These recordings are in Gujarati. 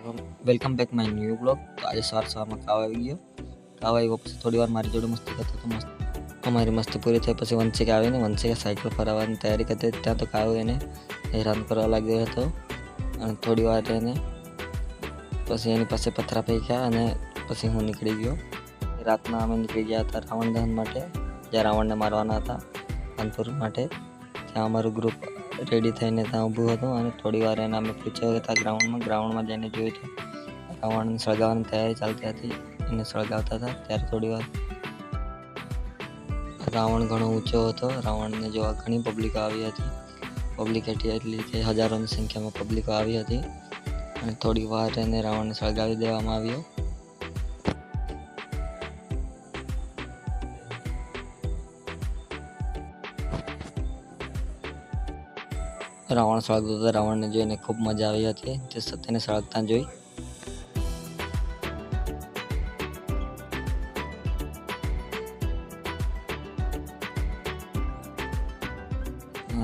Welcome back my new blog. તો આજે સવારમાં કાવ આવી ગયો। કાવ આવ્યો પછી થોડી વાર મારી જોડે મસ્તી કરતો હતો। અમારી મસ્તી પૂરી થઈ પછી વંશિક આવીને વંશિકે સાયકલ ફરાવવાની તૈયારી કરતી ત્યાં તો કાવ એને હેરાન કરવા લાગ્યો હતો અને થોડી વાર એને પછી એની પાસે પથરા ફેંક્યા અને પછી હું નીકળી ગયો। રાતના અમે નીકળી ગયા હતા રાવણ દહન માટે, જ્યાં રાવણને મારવાના હતા કાનપુર માટે। ત્યાં અમારું ગ્રુપ રેડી થઈને ત્યાં ઊભું હતું અને થોડી વાર એને અમે પૂછ્યા હતા ગ્રાઉન્ડમાં જઈને જોયું તો રાવણને સળગાવવાની તૈયારી ચાલતી હતી। એને સળગાવતા હતા ત્યારે થોડી વાર રાવણ ઘણો ઊંચો હતો। રાવણને જોવા ઘણી પબ્લિકો આવી હતી। પબ્લિક એટલી કે હજારોની સંખ્યામાં પબ્લિકો આવી હતી અને થોડી વાર એને રાવણને સળગાવી દેવામાં આવ્યો। રાવણ સળગતો હતો, રાવણને જોઈને ખૂબ મજા આવી હતી તે સત્યને સળગતા જોઈ।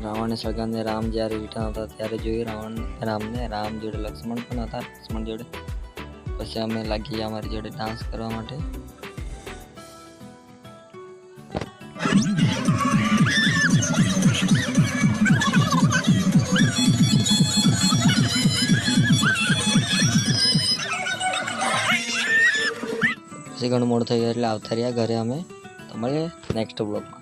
રાવણને સળગાવીને રામ જ્યારે રિટર્ન હતા ત્યારે જોયું રામ જોડે લક્ષ્મણ પણ હતા। લક્ષ્મણ જોડે પછી અમે લાગી ગયા અમારી જોડે ડાન્સ કરવા માટે। પછી ઘણું મોડું થઈ ગયું એટલે આવતા રહ્યા ઘરે અમે। તો મળીએ નેક્સ્ટ બ્લોગમાં।